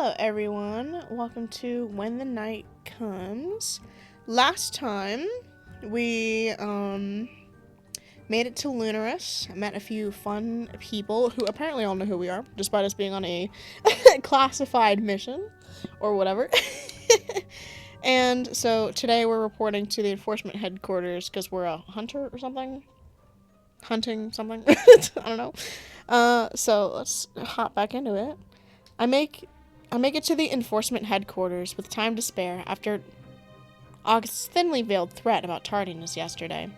Hello everyone, welcome to When the Night Comes. Last time we made it to Lunaris, met a few fun people who apparently all know who we are, despite us being on a classified mission or whatever. And so today we're reporting to the enforcement headquarters because we're a hunter or something. Hunting something. I don't know. So let's hop back into it. I make it to the enforcement headquarters with time to spare after August's thinly veiled threat about tardiness yesterday.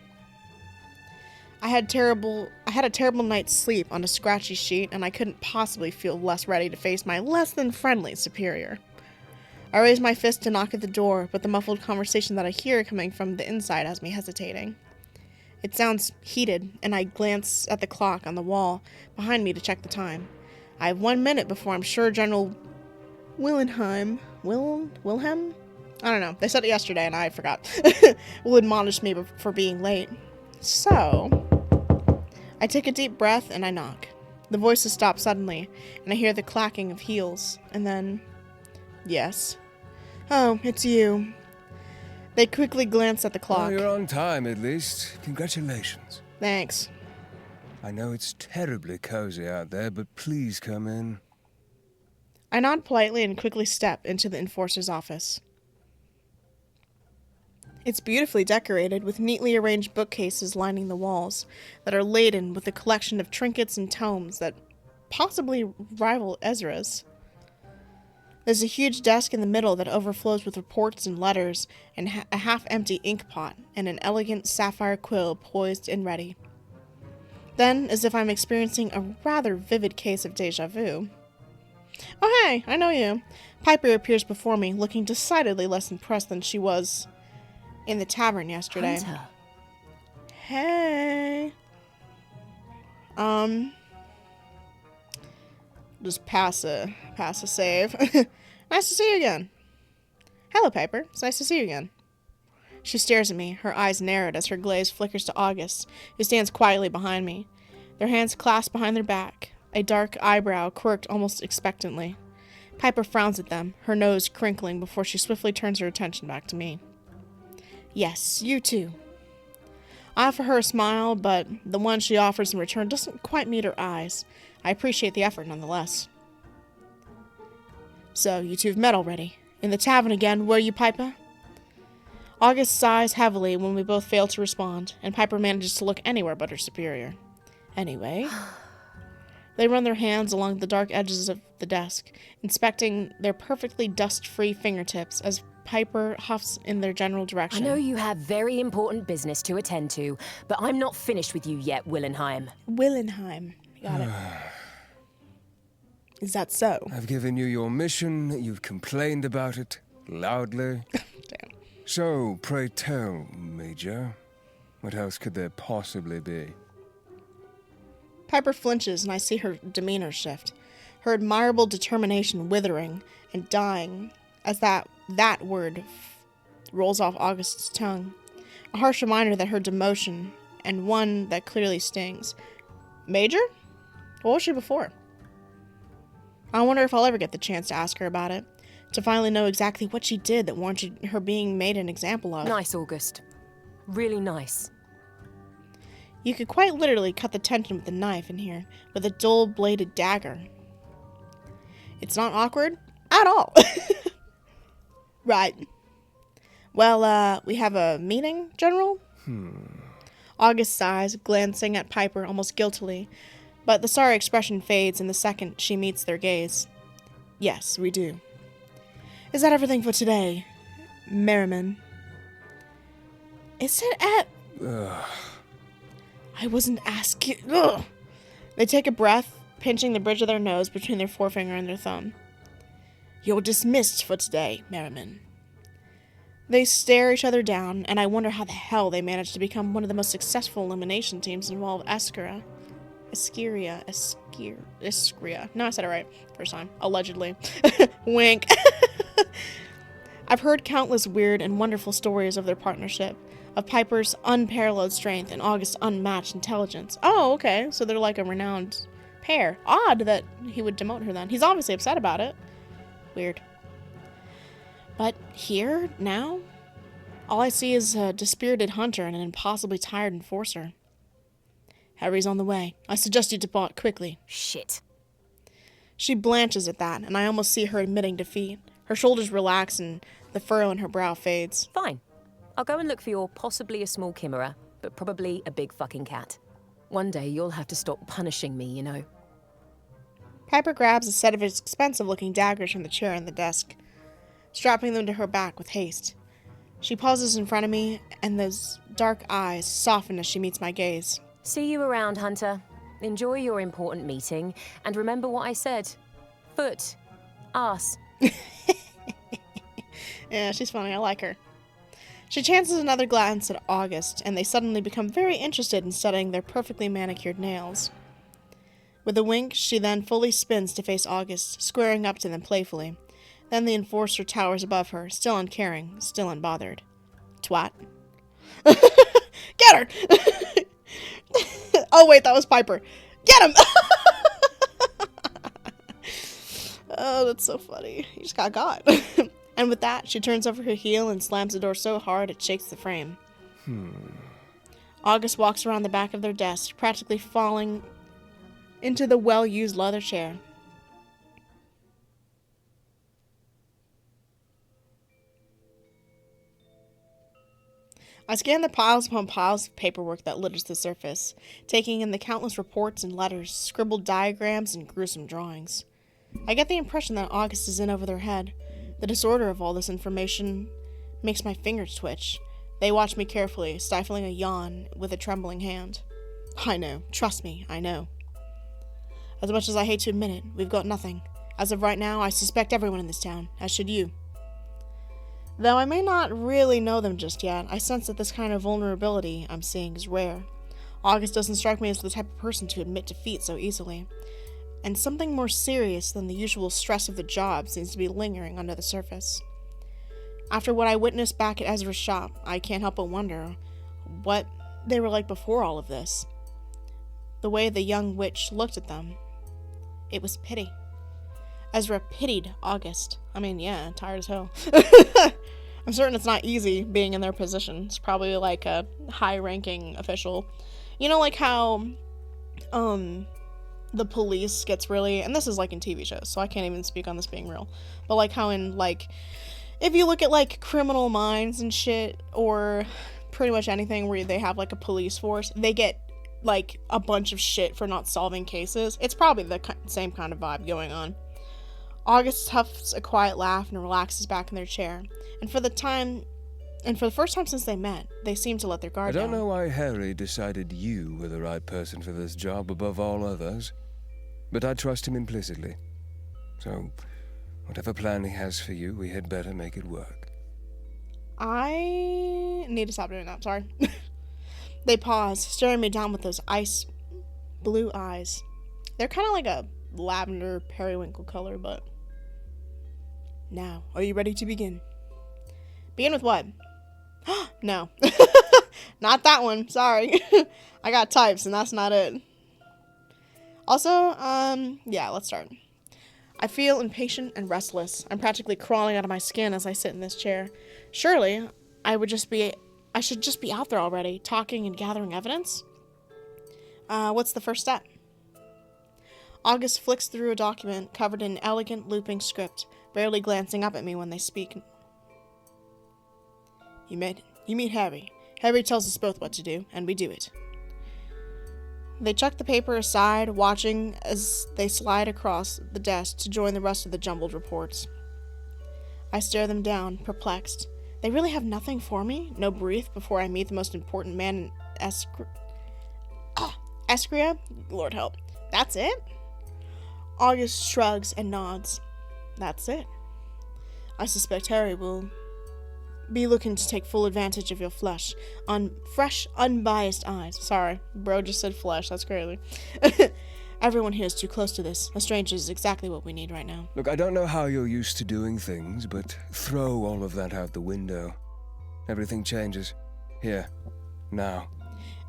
I had a terrible night's sleep on a scratchy sheet, and I couldn't possibly feel less ready to face my less than friendly superior. I raise my fist to knock at the door, but the muffled conversation that I hear coming from the inside has me hesitating. It sounds heated, and I glance at the clock on the wall behind me to check the time. I have 1 minute before I'm sure General Wilhelm? I don't know. They said it yesterday, and I forgot. Will admonish me for being late. So, I take a deep breath, and I knock. The voices stop suddenly, and I hear the clacking of heels, and then... Yes. Oh, it's you. They quickly glance at the clock. Well, you're on time, at least. Congratulations. Thanks. I know it's terribly cozy out there, but please come in. I nod politely and quickly step into the enforcer's office. It's beautifully decorated with neatly arranged bookcases lining the walls that are laden with a collection of trinkets and tomes that possibly rival Ezra's. There's a huge desk in the middle that overflows with reports and letters, and a half-empty ink pot, and an elegant sapphire quill poised and ready. Then, as if I'm experiencing a rather vivid case of déjà vu. Oh hey, I know you. Piper appears before me, looking decidedly less impressed than she was in the tavern yesterday. Hunter. Hey. Just pass a save. Nice to see you again. Hello, Piper. It's nice to see you again. She stares at me, her eyes narrowed as her gaze flickers to August, who stands quietly behind me, their hands clasped behind their back, a dark eyebrow quirked almost expectantly. Piper frowns at them, her nose crinkling before she swiftly turns her attention back to me. Yes, you too. I offer her a smile, but the one she offers in return doesn't quite meet her eyes. I appreciate the effort nonetheless. So, you two have met already. In the tavern again, were you, Piper? August sighs heavily when we both fail to respond, and Piper manages to look anywhere but her superior. Anyway. They run their hands along the dark edges of the desk, inspecting their perfectly dust-free fingertips as Piper huffs in their general direction. I know you have very important business to attend to, but I'm not finished with you yet, Willenheim. Willenheim. Got it. Is that so? I've given you your mission, you've complained about it, loudly. Damn. So, pray tell, Major, what else could there possibly be? Piper flinches, and I see her demeanor shift, her admirable determination withering and dying as that word rolls off August's tongue. A harsh reminder that her demotion, and one that clearly stings. Major? What was she before? I wonder if I'll ever get the chance to ask her about it, to finally know exactly what she did that warranted her being made an example of. Nice, August. Really nice. You could quite literally cut the tension with a knife in here, with a dull-bladed dagger. It's not awkward at all. Right. Well, we have a meeting, General? August sighs, glancing at Piper almost guiltily, but the sorry expression fades in the second she meets their gaze. Yes, we do. Is that everything for today, Merriman? Is it at... I wasn't asking... Ugh. They take a breath, pinching the bridge of their nose between their forefinger and their thumb. You're dismissed for today, Merriman. They stare each other down, and I wonder how the hell they managed to become one of the most successful elimination teams involved Iskria. No, I said it right. First time. Allegedly. Wink. I've heard countless weird and wonderful stories of their partnership, of Piper's unparalleled strength and August's unmatched intelligence. Oh, okay, so they're like a renowned pair. Odd that he would demote her then. He's obviously upset about it. Weird. But here, now, all I see is a dispirited hunter and an impossibly tired enforcer. Harry's on the way. I suggest you depart quickly. Shit. She blanches at that, and I almost see her admitting defeat. Her shoulders relax and the furrow in her brow fades. Fine. I'll go and look for your possibly a small chimera, but probably a big fucking cat. One day you'll have to stop punishing me, you know. Piper grabs a set of expensive-looking daggers from the chair and the desk, strapping them to her back with haste. She pauses in front of me, and those dark eyes soften as she meets my gaze. See you around, Hunter. Enjoy your important meeting, and remember what I said. Foot. Ass. Yeah, she's funny. I like her. She chances another glance at August, and they suddenly become very interested in studying their perfectly manicured nails. With a wink, she then fully spins to face August, squaring up to them playfully. Then the enforcer towers above her, still uncaring, still unbothered. Twat. Get her! Oh, wait, that was Piper. Get him! Oh, that's so funny. He just got. And with that, she turns over her heel and slams the door so hard it shakes the frame. August walks around the back of their desk, practically falling into the well-used leather chair. I scan the piles upon piles of paperwork that litters the surface, taking in the countless reports and letters, scribbled diagrams, and gruesome drawings. I get the impression that August is in over their head. The disorder of all this information makes my fingers twitch. They watch me carefully, stifling a yawn with a trembling hand. I know. Trust me, I know. As much as I hate to admit it, we've got nothing. As of right now, I suspect everyone in this town, as should you. Though I may not really know them just yet, I sense that this kind of vulnerability I'm seeing is rare. August doesn't strike me as the type of person to admit defeat so easily. And something more serious than the usual stress of the job seems to be lingering under the surface. After what I witnessed back at Ezra's shop, I can't help but wonder what they were like before all of this. The way the young witch looked at them. It was pity. Ezra pitied August. I mean, yeah, tired as hell. I'm certain it's not easy being in their position. It's probably like a high-ranking official. You know, like how, the police gets really, and this is like in TV shows, so I can't even speak on this being real, but like how in, like, if you look at like Criminal Minds and shit, or pretty much anything where they have like a police force, they get like a bunch of shit for not solving cases. It's probably the same kind of vibe going on. August huffs a quiet laugh and relaxes back in their chair, and for the first time since they met, they seem to let their guard down. I don't know why Harry decided you were the right person for this job above all others, but I trust him implicitly. So, whatever plan he has for you, we had better make it work. I need to stop doing that, sorry. They pause, staring me down with those ice blue eyes. They're kind of like a lavender periwinkle color, but... Now, are you ready to begin? Begin with what? No. Not that one, sorry. I got types, and that's not it. Also, yeah, let's start. I feel impatient and restless. I'm practically crawling out of my skin as I sit in this chair. Surely, I should just be out there already, talking and gathering evidence? What's the first step? August flicks through a document covered in elegant looping script, barely glancing up at me when they speak. You meet Harry. Harry tells us both what to do, and we do it. They chuck the paper aside, watching as they slide across the desk to join the rest of the jumbled reports. I stare them down, perplexed. They really have nothing for me? No brief before I meet the most important man in Escria? Lord help. That's it? August shrugs and nods. That's it. I suspect Harry will be looking to take full advantage of your fresh, unbiased eyes. Sorry, bro just said flesh. That's crazy. Everyone here is too close to this. A stranger is exactly what we need right now. Look, I don't know how you're used to doing things, but throw all of that out the window. Everything changes. Here. Now.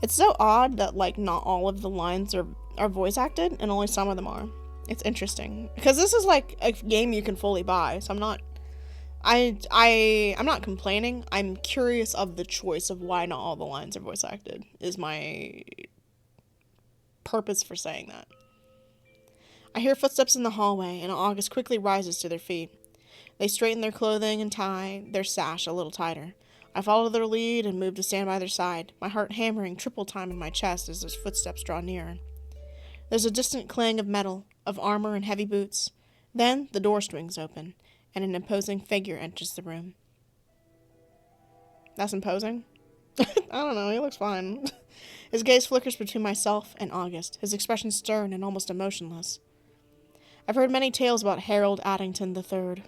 It's so odd that, like, not all of the lines are voice acted, and only some of them are. It's interesting. Because this is like a game you can fully buy, so I'm not complaining. I'm curious of the choice of why not all the lines are voice acted, is my purpose for saying that. I hear footsteps in the hallway, and August quickly rises to their feet. They straighten their clothing and tie their sash a little tighter. I follow their lead and move to stand by their side, my heart hammering triple time in my chest as their footsteps draw nearer. There's a distant clang of metal, of armor and heavy boots. Then the door swings open, and an imposing figure enters the room. That's imposing? I don't know, he looks fine. His gaze flickers between myself and August, his expression stern and almost emotionless. I've heard many tales about Harold Addington III.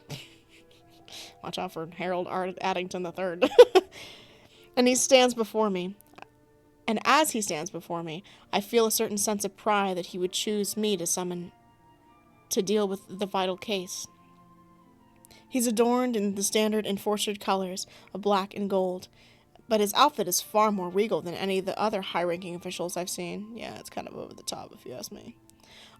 Watch out for Harold Addington III. And he stands before me. And as he stands before me, I feel a certain sense of pride that he would choose me to summon to deal with the vital case. He's adorned in the standard enforcered colors of black and gold, but his outfit is far more regal than any of the other high-ranking officials I've seen. Yeah, it's kind of over the top, if you ask me.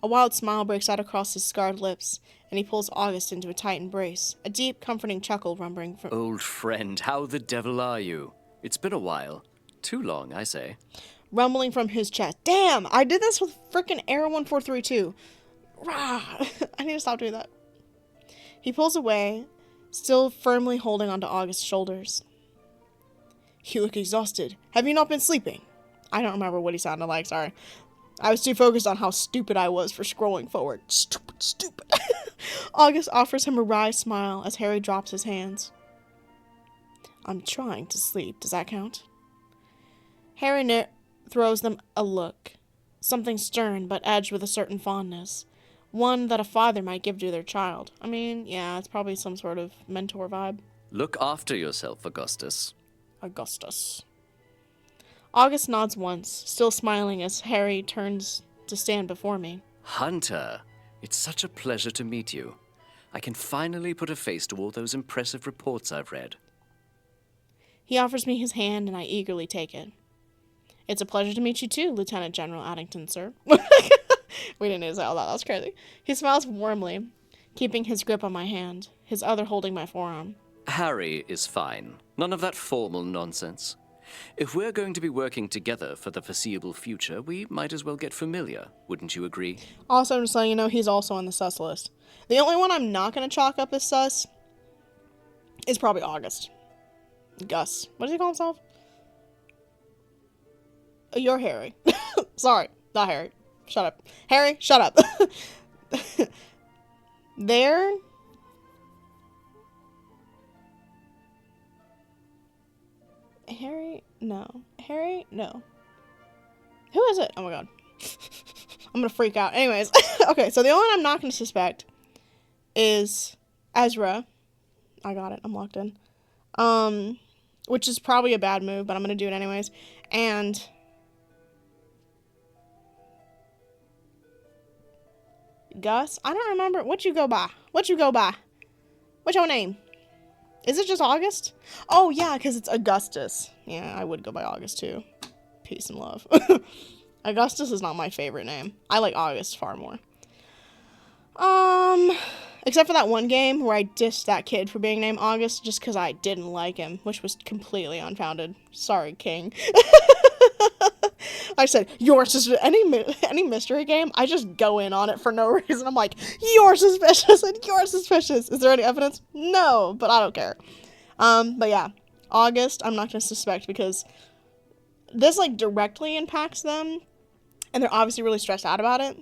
A wild smile breaks out across his scarred lips, and he pulls August into a tight embrace, a deep, comforting chuckle rumbling from... Old friend, how the devil are you? It's been a while. Too long, I say. Rumbling from his chest. Damn, I did this with frickin' Arrow 1432. Rah! I need to stop doing that. He pulls away, still firmly holding onto August's shoulders. You look exhausted. Have you not been sleeping? I don't remember what he sounded like, sorry. I was too focused on how stupid I was for scrolling forward. Stupid. August offers him a wry smile as Harry drops his hands. I'm trying to sleep. Does that count? Harry throws them a look. Something stern, but edged with a certain fondness. One that a father might give to their child. I mean, yeah, it's probably some sort of mentor vibe. Look after yourself, Augustus. Augustus. August nods once, still smiling as Harry turns to stand before me. Hunter, it's such a pleasure to meet you. I can finally put a face to all those impressive reports I've read. He offers me his hand, and I eagerly take it. It's a pleasure to meet you too, Lieutenant General Addington, sir. We didn't need to say all that. That's crazy. He smiles warmly, keeping his grip on my hand, his other holding my forearm. Harry is fine. None of that formal nonsense. If we're going to be working together for the foreseeable future, we might as well get familiar. Wouldn't you agree? Also, I'm just letting you know he's also on the sus list. The only one I'm not going to chalk up as sus is probably August. Gus. What does he call himself? You're Harry. Sorry, not Harry. Shut up. Harry, shut up. There. Harry? No. Harry? No. Who is it? Oh my god. I'm gonna freak out. Anyways. Okay, so the only one I'm not gonna suspect is Ezra. I got it. I'm locked in. Which is probably a bad move, but I'm gonna do it anyways. And Gus? I don't remember. What you go by? What's your name? Is it just August? Oh, yeah, because it's Augustus. Yeah, I would go by August, too. Peace and love. Augustus is not my favorite name. I like August far more. Except for that one game where I dissed that kid for being named August just because I didn't like him, which was completely unfounded. Sorry, King. I said, you're suspicious. Any mystery game, I just go in on it for no reason. I'm like, you're suspicious and you're suspicious. Is there any evidence? No, but I don't care. But yeah, August, I'm not going to suspect because this, like, directly impacts them, and they're obviously really stressed out about it.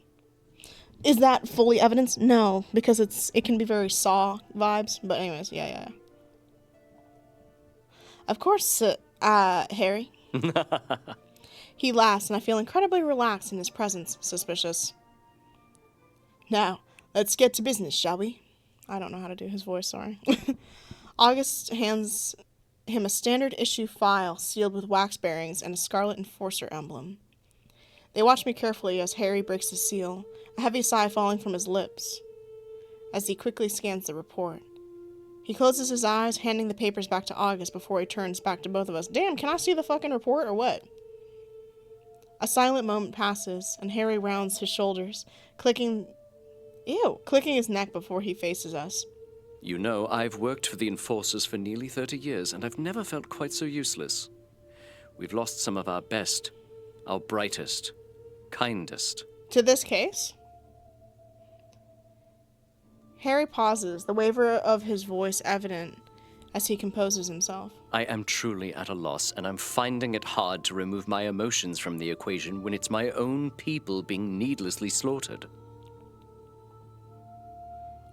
Is that fully evidence? No, because it can be very Saw vibes. But anyways, yeah. Of course, Harry. He laughs, and I feel incredibly relaxed in his presence. Suspicious. Now, let's get to business, shall we? I don't know how to do his voice, sorry. August hands him a standard issue file sealed with wax bearings and a Scarlet Enforcer emblem. They watch me carefully as Harry breaks the seal, a heavy sigh falling from his lips, as he quickly scans the report. He closes his eyes, handing the papers back to August before he turns back to both of us. Damn, can I see the fucking report or what? A silent moment passes, and Harry rounds his shoulders, clicking Ew. Clicking his neck before he faces us. You know, I've worked for the Enforcers for nearly 30 years, and I've never felt quite so useless. We've lost some of our best, our brightest, kindest. To this case? Harry pauses, the waver of his voice evident as he composes himself. I am truly at a loss, and I'm finding it hard to remove my emotions from the equation when it's my own people being needlessly slaughtered.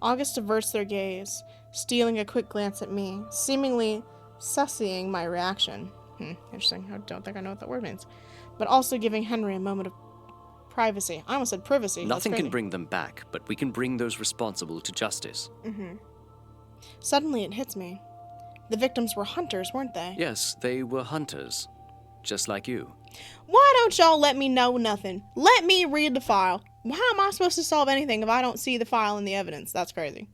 August averts their gaze, stealing a quick glance at me, seemingly sussying my reaction. Interesting. I don't think I know what that word means. But also giving Henry a moment of privacy. I almost said privacy. Nothing can bring them back, but we can bring those responsible to justice. Suddenly it hits me. The victims were hunters, weren't they? Yes, they were hunters, just like you. Why don't y'all let me know nothing? Let me read the file. How am I supposed to solve anything if I don't see the file and the evidence? That's crazy.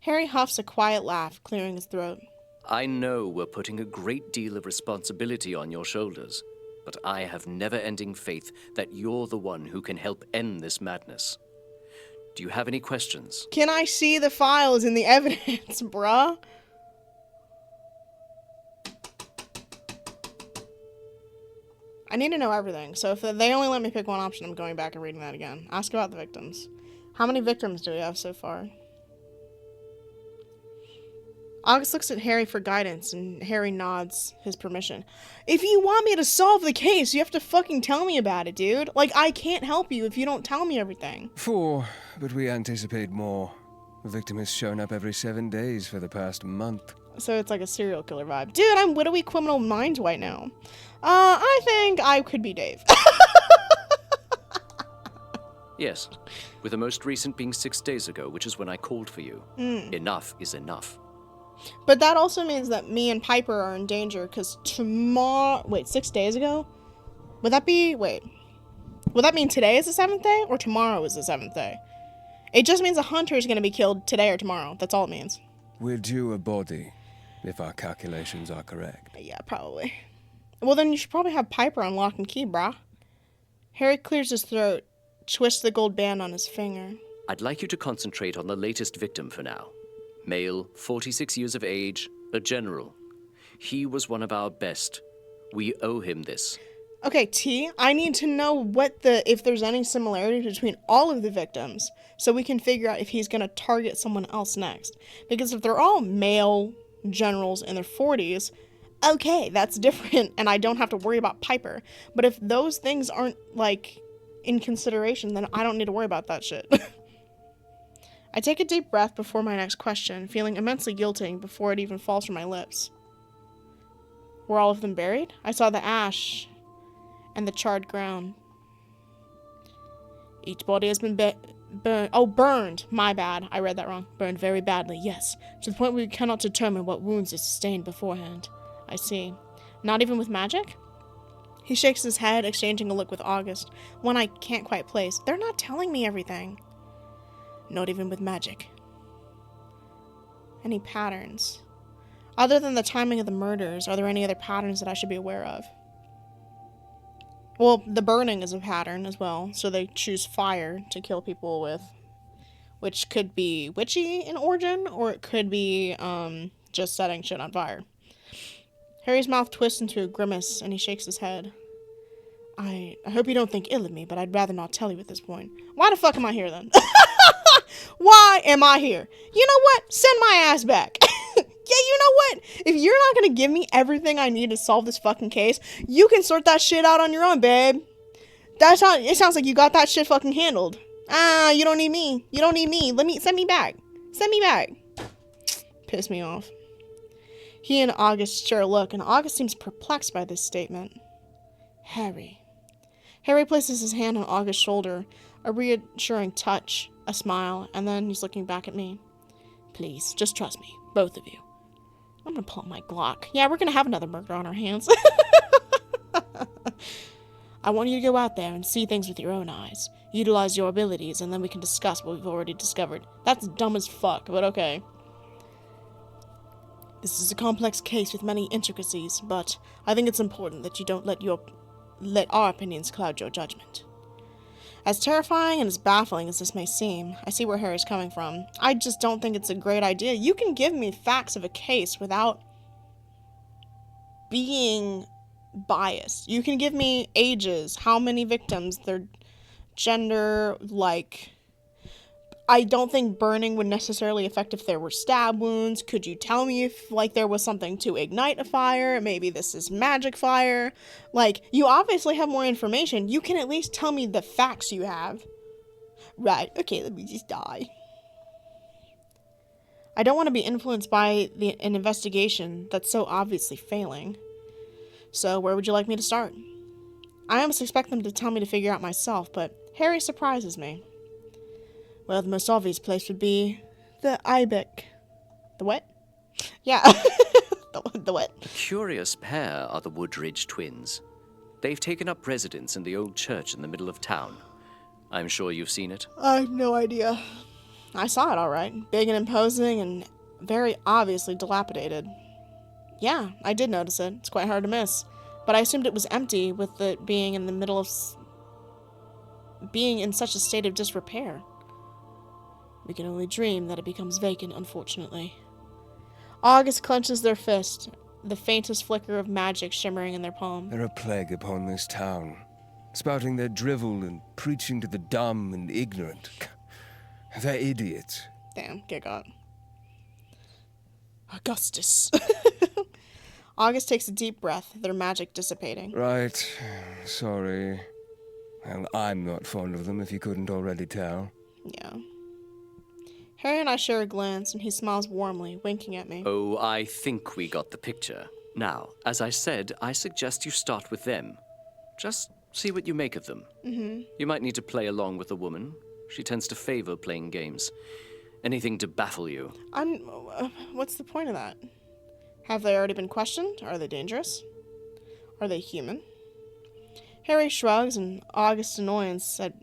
Harry huffs a quiet laugh, clearing his throat. I know we're putting a great deal of responsibility on your shoulders, but I have never-ending faith that you're the one who can help end this madness. Do you have any questions? Can I see the files and the evidence, bruh? I need to know everything, so if they only let me pick one option, I'm going back and reading that again. Ask about the victims. How many victims do we have so far? August looks at Harry for guidance, and Harry nods his permission. If you want me to solve the case, you have to fucking tell me about it, dude. Like, I can't help you if you don't tell me everything. 4, but we anticipate more. The victim has shown up every 7 days for the past month. So it's like a serial killer vibe. Dude, I'm widowy criminal mind right now. I think I could be Dave. Yes, with the most recent being 6 days ago, which is when I called for you. Enough is enough. But that also means that me and Piper are in danger, because tomorrow... Wait, 6 days ago? Would that be... Wait. Would that mean today is the 7th day, or tomorrow is the 7th day? It just means a hunter is going to be killed today or tomorrow. That's all it means. We're due a body, if our calculations are correct. Yeah, probably. Well, then you should probably have Piper on lock and key, brah. Harry clears his throat, twists the gold band on his finger. I'd like you to concentrate on the latest victim for now. Male, 46 years of age, a general. He was one of our best. We owe him this. Okay, T, I need to know if there's any similarity between all of the victims, so we can figure out if he's going to target someone else next. Because if they're all male generals in their 40s, okay, that's different, and I don't have to worry about Piper. But if those things aren't, like, in consideration, then I don't need to worry about that shit. I take a deep breath before my next question, feeling immensely guilty before it even falls from my lips. Were all of them buried? I saw the ash and the charred ground. Each body has been burned. Oh, burned. My bad. I read that wrong. Burned very badly, yes. To the point where we cannot determine what wounds it sustained beforehand. I see. Not even with magic? He shakes his head, exchanging a look with August, one I can't quite place. They're not telling me everything. Not even with magic. Any patterns? Other than the timing of the murders, are there any other patterns that I should be aware of? Well, the burning is a pattern as well, so they choose fire to kill people with, which could be witchy in origin, or it could be just setting shit on fire. Harry's mouth twists into a grimace, and he shakes his head. I hope you don't think ill of me, but I'd rather not tell you at this point. Why the fuck am I here, then? Why am I here? You know what? Send my ass back. Yeah, you know what? If you're not gonna give me everything I need to solve this fucking case, you can sort that shit out on your own, babe. It sounds like you got that shit fucking handled. You don't need me. You don't need me. Send me back. Send me back. Piss me off. He and August share a look, and August seems perplexed by this statement. Harry. Harry places his hand on August's shoulder, a reassuring touch, a smile, and then he's looking back at me. Please, just trust me, both of you. I'm gonna pull out my Glock. Yeah, we're gonna have another murder on our hands. I want you to go out there and see things with your own eyes. Utilize your abilities, and then we can discuss what we've already discovered. That's dumb as fuck, but okay. This is a complex case with many intricacies, but I think it's important that you don't let our opinions cloud your judgment. As terrifying and as baffling as this may seem, I see where Harry's coming from. I just don't think it's a great idea. You can give me facts of a case without being biased. You can give me ages, how many victims, their gender, like... I don't think burning would necessarily affect if there were stab wounds. Could you tell me if, like, there was something to ignite a fire? Maybe this is magic fire. Like, you obviously have more information. You can at least tell me the facts you have. Right, okay, let me just die. I don't want to be influenced by an investigation that's so obviously failing. So, where would you like me to start? I almost expect them to tell me to figure out myself, but Harry surprises me. Well, the most obvious place would be the Ibex. The what? Yeah, the what? A curious pair are the Woodridge twins. They've taken up residence in the old church in the middle of town. I'm sure you've seen it. I have no idea. I saw it all right. Big and imposing and very obviously dilapidated. Yeah, I did notice it. It's quite hard to miss. But I assumed it was empty with it being in the middle of... being in such a state of disrepair. We can only dream that it becomes vacant, unfortunately. August clenches their fist, the faintest flicker of magic shimmering in their palm. They're a plague upon this town, spouting their drivel and preaching to the dumb and ignorant. They're idiots. Damn, get got. Augustus. August takes a deep breath, their magic dissipating. Right. Sorry. Well, I'm not fond of them, if you couldn't already tell. Yeah. Harry and I share a glance, and he smiles warmly, winking at me. Oh, I think we got the picture. Now, as I said, I suggest you start with them. Just see what you make of them. Mm-hmm. You might need to play along with the woman. She tends to favor playing games. Anything to baffle you. What's the point of that? Have they already been questioned? Are they dangerous? Are they human? Harry shrugs, and August's annoyance at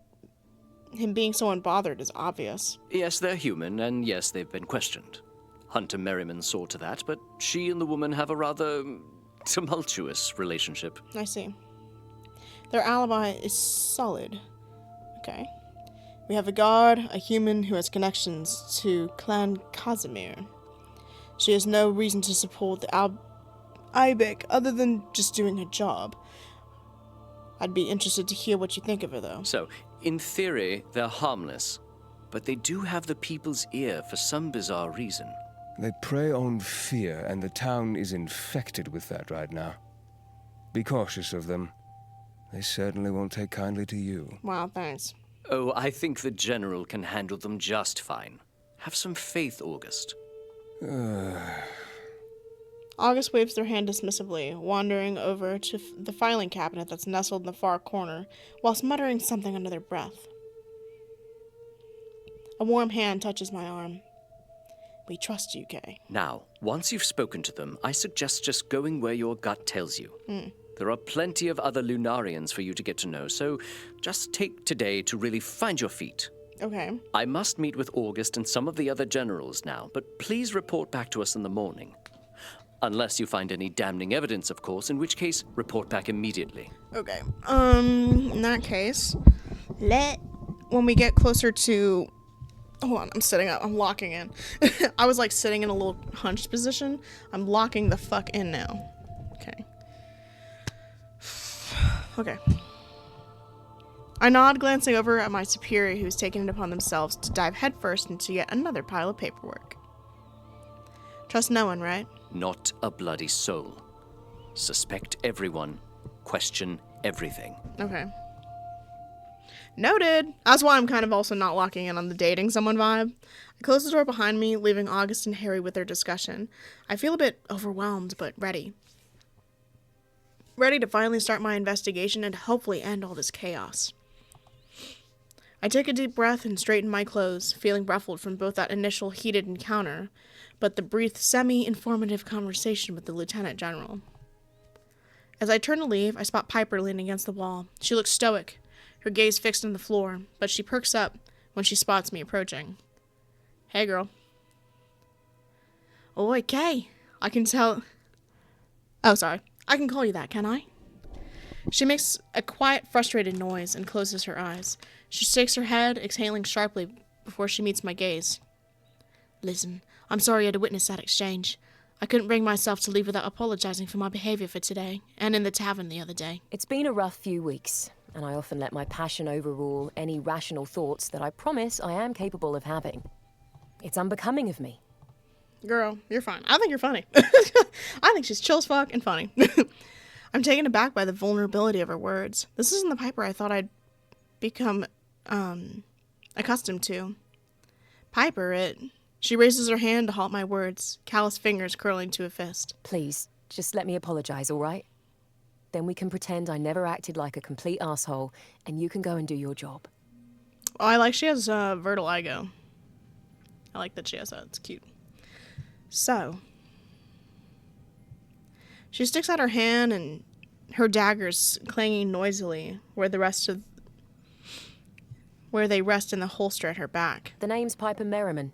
him being so unbothered is obvious. Yes, they're human, and yes, they've been questioned. Hunter Merriman saw to that, but she and the woman have a rather tumultuous relationship. I see. Their alibi is solid. Okay. We have a guard, a human who has connections to Clan Casimir. She has no reason to support the Ibex other than just doing her job. I'd be interested to hear what you think of her, though. So, in theory, they're harmless, but they do have the people's ear for some bizarre reason. They prey on fear, and the town is infected with that right now. Be cautious of them. They certainly won't take kindly to you. Wow, thanks. Oh, I think the General can handle them just fine. Have some faith, August. August waves their hand dismissively, wandering over to the filing cabinet that's nestled in the far corner, whilst muttering something under their breath. A warm hand touches my arm. We trust you, Kay. Now, once you've spoken to them, I suggest just going where your gut tells you. There are plenty of other Lunarians for you to get to know, so just take today to really find your feet. Okay. I must meet with August and some of the other generals now, but please report back to us in the morning. Unless you find any damning evidence, of course, in which case, report back immediately. Okay. In that case, when we get closer to... Hold on, I'm sitting up. I'm locking in. I was, like, sitting in a little hunched position. I'm locking the fuck in now. Okay. Okay. I nod, glancing over at my superior who's taken it upon themselves to dive headfirst into yet another pile of paperwork. Trust no one, right? Not a bloody soul. Suspect everyone. Question everything. Okay. Noted. That's why I'm kind of also not locking in on the dating someone vibe. I close the door behind me, leaving August and Harry with their discussion. I feel a bit overwhelmed, but ready. Ready to finally start my investigation and hopefully end all this chaos. I take a deep breath and straighten my clothes, feeling ruffled from both that initial heated encounter, but the brief, semi-informative conversation with the Lieutenant General. As I turn to leave, I spot Piper leaning against the wall. She looks stoic, her gaze fixed on the floor, but she perks up when she spots me approaching. Hey, girl. Oi, Kay. I can tell... Oh, sorry. I can call you that, can I? She makes a quiet, frustrated noise and closes her eyes. She shakes her head, exhaling sharply before she meets my gaze. Listen, I'm sorry you had to witness that exchange. I couldn't bring myself to leave without apologizing for my behavior for today, and in the tavern the other day. It's been a rough few weeks, and I often let my passion overrule any rational thoughts that I promise I am capable of having. It's unbecoming of me. Girl, you're fine. I think you're funny. I think she's chill as fuck and funny. I'm taken aback by the vulnerability of her words. This isn't the Piper I thought I'd become, accustomed to. Piper, She raises her hand to halt my words, callous fingers curling to a fist. Please, just let me apologize, all right? Then we can pretend I never acted like a complete asshole, and you can go and do your job. Oh, I like she has vertigo. I like that she has that. It's cute. So, she sticks out her hand and her daggers clanging noisily where they rest in the holster at her back. The name's Piper Merriman.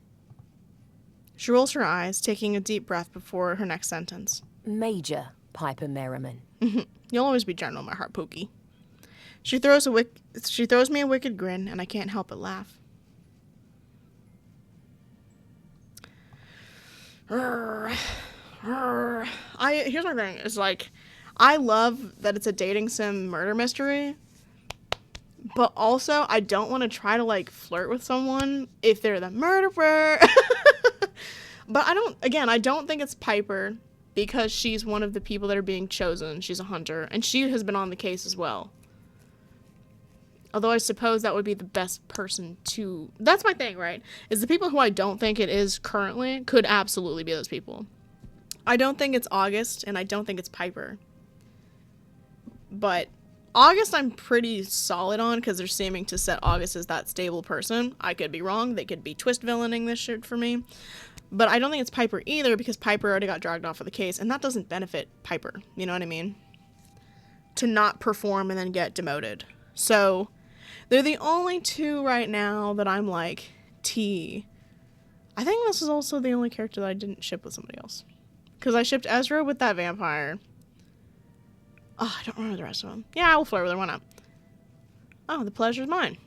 She rolls her eyes, taking a deep breath before her next sentence. Major Piper Merriman. You'll always be General, my heart, Pookie. She throws me a wicked grin, and I can't help but laugh. Here's my thing. It's like, I love that it's a dating sim murder mystery, but also I don't want to try to like flirt with someone if they're the murderer. But I don't think it's Piper because she's one of the people that are being chosen. She's a hunter, and she has been on the case as well. Although I suppose that would be the best person to... That's my thing, right? Is the people who I don't think it is currently could absolutely be those people. I don't think it's August, and I don't think it's Piper. But August I'm pretty solid on because they're seeming to set August as that stable person. I could be wrong. They could be twist villaining this shit for me. But I don't think it's Piper either because Piper already got dragged off of the case, and that doesn't benefit Piper. You know what I mean? To not perform and then get demoted. So... they're the only two right now that I'm like, T. I think this is also the only character that I didn't ship with somebody else. Because I shipped Ezra with that vampire. Oh, I don't remember the rest of them. Yeah, I will flirt with her, why not? Oh, the pleasure's mine.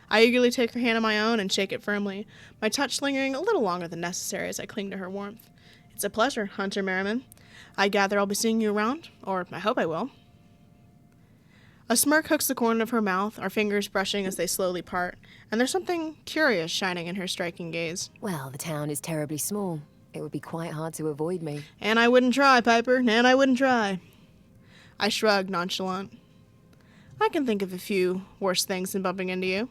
I eagerly take her hand in my own and shake it firmly, my touch lingering a little longer than necessary as I cling to her warmth. It's a pleasure, Hunter Merriman. I gather I'll be seeing you around, or I hope I will. A smirk hooks the corner of her mouth, our fingers brushing as they slowly part, and there's something curious shining in her striking gaze. Well, the town is terribly small. It would be quite hard to avoid me. And I wouldn't try, Piper, and I wouldn't try. I shrug, nonchalant. I can think of a few worse things than bumping into you.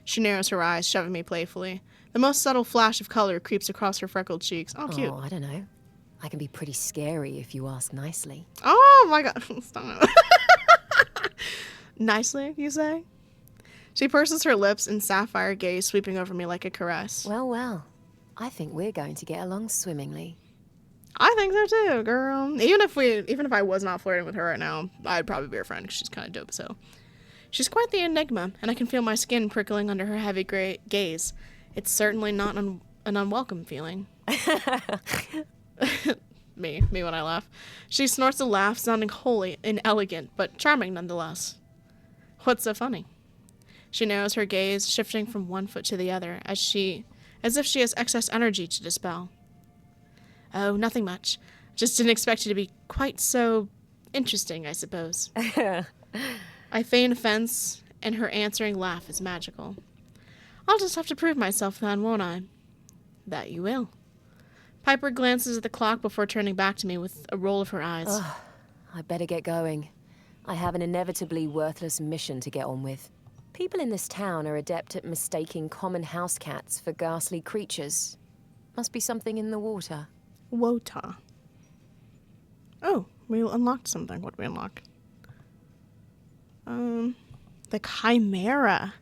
She narrows her eyes, shoving me playfully. The most subtle flash of color creeps across her freckled cheeks. Oh, cute. Oh, I don't know. I can be pretty scary if you ask nicely. Oh, my God. Stop. Nicely, you say? She purses her lips in sapphire gaze sweeping over me like a caress. Well, well. I think we're going to get along swimmingly. I think so too, girl. Even if I was not flirting with her right now, I'd probably be her friend because she's kind of dope. So, she's quite the enigma, and I can feel my skin prickling under her heavy gray gaze. It's certainly not an unwelcome feeling. Me when I laugh. She snorts a laugh, sounding wholly inelegant, but charming nonetheless. What's so funny? She narrows her gaze, shifting from one foot to the other, as if she has excess energy to dispel. Oh, nothing much. Just didn't expect you to be quite so interesting, I suppose. I feign offense, and her answering laugh is magical. I'll just have to prove myself then, won't I? That you will. Piper glances at the clock before turning back to me with a roll of her eyes. Ugh, I better get going. I have an inevitably worthless mission to get on with. People in this town are adept at mistaking common house cats for ghastly creatures. Must be something in the water. Wota. Oh, we unlocked something. What did we unlock? The Chimera.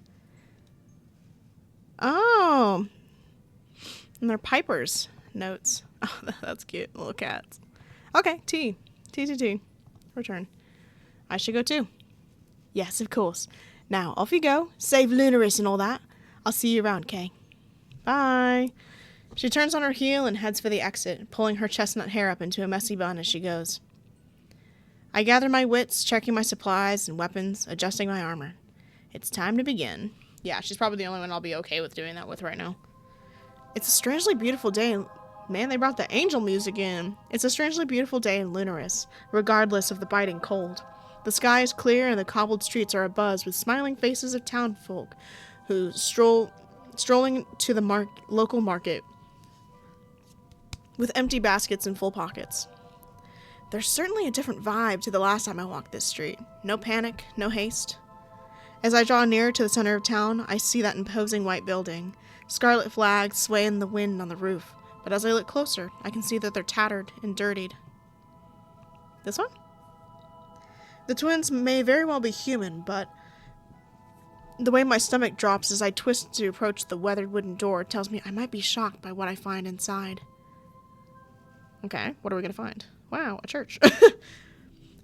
Oh. And they're Piper's notes. Oh, that's cute. Little cats. Okay, T. Return. I should go too. Yes, of course. Now, off you go. Save Lunaris and all that. I'll see you around, Kay. Bye. She turns on her heel and heads for the exit, pulling her chestnut hair up into a messy bun as she goes. I gather my wits, checking my supplies and weapons, adjusting my armor. It's time to begin. Yeah, she's probably the only one I'll be okay with doing that with right now. It's a strangely beautiful day. Man, they brought the angel music in. It's a strangely beautiful day in Lunaris, regardless of the biting cold. The sky is clear and the cobbled streets are abuzz with smiling faces of townfolk who strolling to the local market with empty baskets and full pockets. There's certainly a different vibe to the last time I walked this street. No panic, no haste. As I draw nearer to the center of town, I see that imposing white building. Scarlet flags sway in the wind on the roof, but as I look closer, I can see that they're tattered and dirtied. This one? The twins may very well be human, but the way my stomach drops as I twist to approach the weathered wooden door tells me I might be shocked by what I find inside. Okay, what are we gonna find? Wow, a church.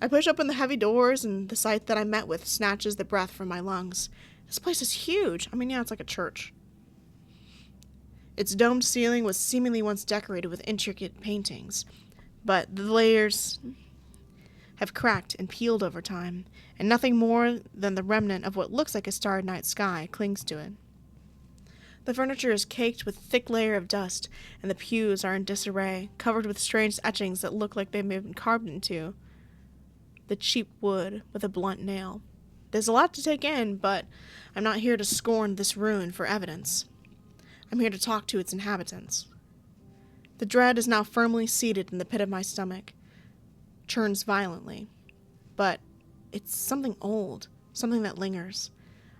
I push open the heavy doors, and the sight that I met with snatches the breath from my lungs. This place is huge. I mean, yeah, it's like a church. Its domed ceiling was seemingly once decorated with intricate paintings, but the layers have cracked and peeled over time, and nothing more than the remnant of what looks like a starry night sky clings to it. The furniture is caked with a thick layer of dust, and the pews are in disarray, covered with strange etchings that look like they may have been carved into the cheap wood with a blunt nail. There's a lot to take in, but I'm not here to scorn this ruin for evidence. I'm here to talk to its inhabitants. The dread is now firmly seated in the pit of my stomach, churns violently, but it's something old, something that lingers.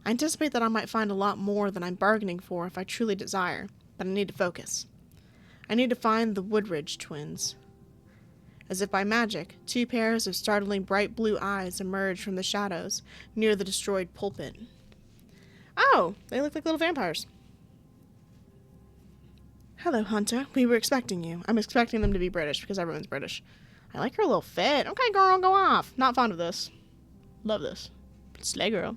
I anticipate that I might find a lot more than I'm bargaining for if I truly desire, but I need to focus. I need to find the Woodridge twins. As if by magic, two pairs of startling bright blue eyes emerge from the shadows near the destroyed pulpit. Oh, they look like little vampires. Hello, Hunter. We were expecting you. I'm expecting them to be British because everyone's British. I like her little fit. Okay, girl, go off. Not fond of this. Love this. Slay, girl.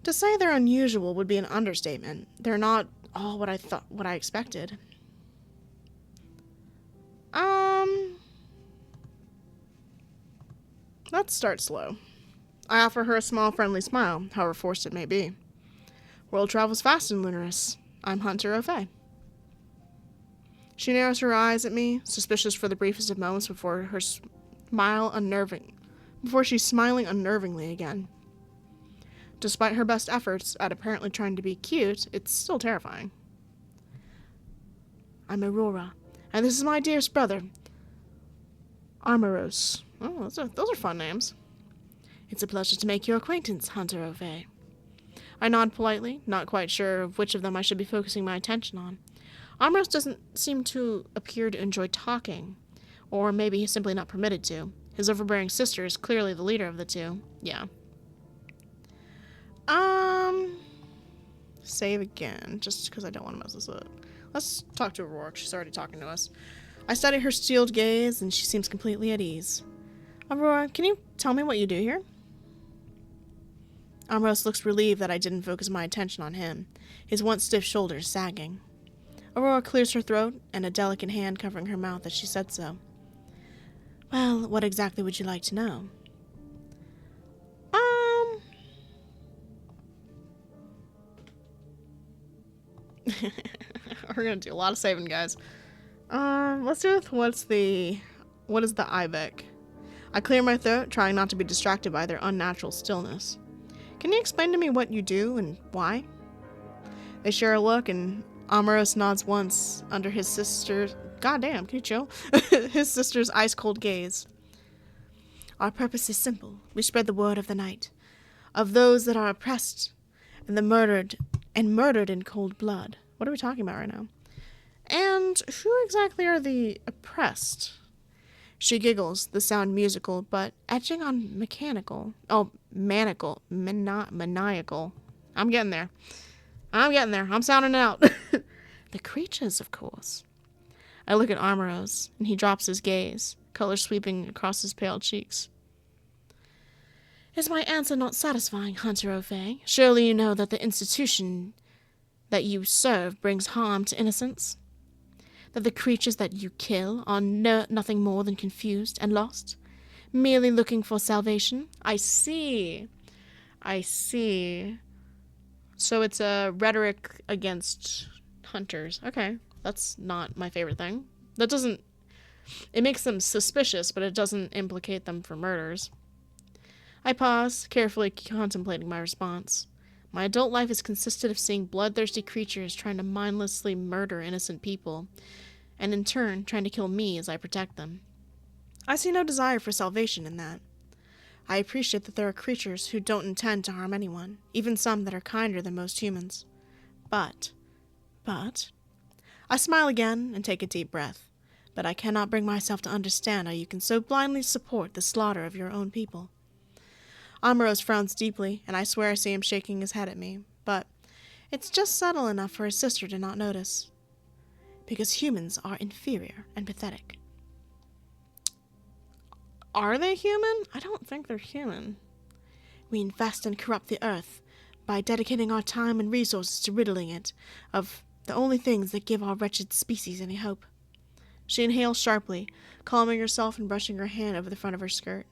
To say they're unusual would be an understatement. They're not all what I expected. Let's start slow. I offer her a small, friendly smile, however forced it may be. World travels fast in Lunaris. I'm Hunter O'Fay. She narrows her eyes at me, suspicious for the briefest of moments before she's smiling unnervingly again. Despite her best efforts at apparently trying to be cute, it's still terrifying. I'm Aurora, and this is my dearest brother, Armoros. Oh, those are fun names. It's a pleasure to make your acquaintance, Hunter O'Fay. I nod politely, not quite sure of which of them I should be focusing my attention on. Armoros doesn't seem to appear to enjoy talking, or maybe he's simply not permitted to. His overbearing sister is clearly the leader of the two. Yeah. Save again, just because I don't want to mess this up. Let's talk to Aurora. She's already talking to us. I study her steeled gaze, and she seems completely at ease. Aurora, can you tell me what you do here? Armoros looks relieved that I didn't focus my attention on him, his once stiff shoulders sagging. Aurora clears her throat, and a delicate hand covering her mouth as she said so. Well, what exactly would you like to know? We're gonna do a lot of saving, guys. Let's do with what is the Ibeck? I clear my throat, trying not to be distracted by their unnatural stillness. Can you explain to me what you do and why? They share a look, and Armoros nods once under his sister's... Goddamn, can you chill? His sister's ice-cold gaze. Our purpose is simple. We spread the word of the night, of those that are oppressed and murdered in cold blood. What are we talking about right now? And who exactly are the oppressed? She giggles, the sound musical, but etching on mechanical. Oh, maniacal. I'm getting there. I'm sounding it out. The creatures, of course. I look at Armoros, and he drops his gaze, color sweeping across his pale cheeks. Is my answer not satisfying, Hunter O'Fay? Surely you know that the institution that you serve brings harm to innocence? That the creatures that you kill are nothing more than confused and lost? Merely looking for salvation. I see. I see. So it's a rhetoric against hunters. Okay, that's not my favorite thing. That doesn't... It makes them suspicious, but it doesn't implicate them for murders. I pause, carefully contemplating my response. My adult life has consisted of seeing bloodthirsty creatures trying to mindlessly murder innocent people, and in turn trying to kill me as I protect them. I see no desire for salvation in that. I appreciate that there are creatures who don't intend to harm anyone, even some that are kinder than most humans. But, I smile again and take a deep breath, but I cannot bring myself to understand how you can so blindly support the slaughter of your own people. Amoros frowns deeply, and I swear I see him shaking his head at me, but it's just subtle enough for his sister to not notice. Because humans are inferior and pathetic. Are they human? I don't think they're human. We invest and corrupt the earth by dedicating our time and resources to riddling it of the only things that give our wretched species any hope. She inhales sharply, calming herself and brushing her hand over the front of her skirt.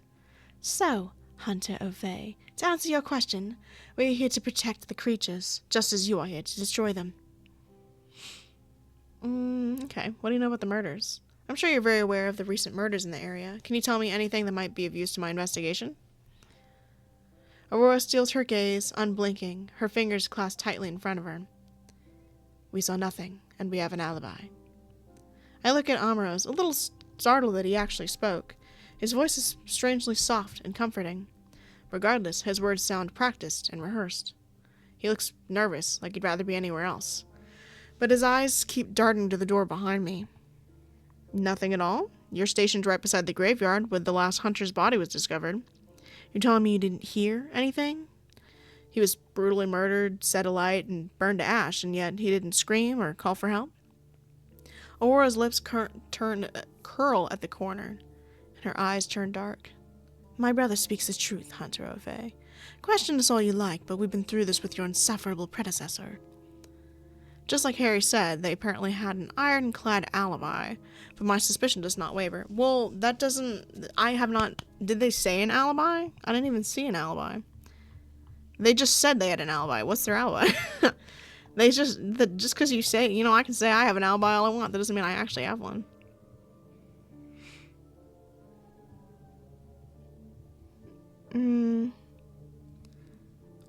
So, Hunter O'Vey, to answer your question, we are here to protect the creatures, just as you are here to destroy them. Okay. What do you know about the murders? I'm sure you're very aware of the recent murders in the area. Can you tell me anything that might be of use to my investigation? Aurora steals her gaze, unblinking, her fingers clasped tightly in front of her. We saw nothing, and we have an alibi. I look at Amoros, a little startled that he actually spoke. His voice is strangely soft and comforting. Regardless, his words sound practiced and rehearsed. He looks nervous, like he'd rather be anywhere else. But his eyes keep darting to the door behind me. Nothing at all? You're stationed right beside the graveyard where the last hunter's body was discovered. You're telling me you didn't hear anything? He was brutally murdered, set alight, and burned to ash, and yet he didn't scream or call for help? Aurora's lips curl at the corner, and her eyes turn dark. My brother speaks the truth, Hunter O'Vey. Question us all you like, but we've been through this with your insufferable predecessor. Just like Harry said, they apparently had an ironclad alibi, but my suspicion does not waver. Well, that doesn't... Did they say an alibi? I didn't even see an alibi. They just said they had an alibi. What's their alibi? Just because you say, I can say I have an alibi all I want. That doesn't mean I actually have one.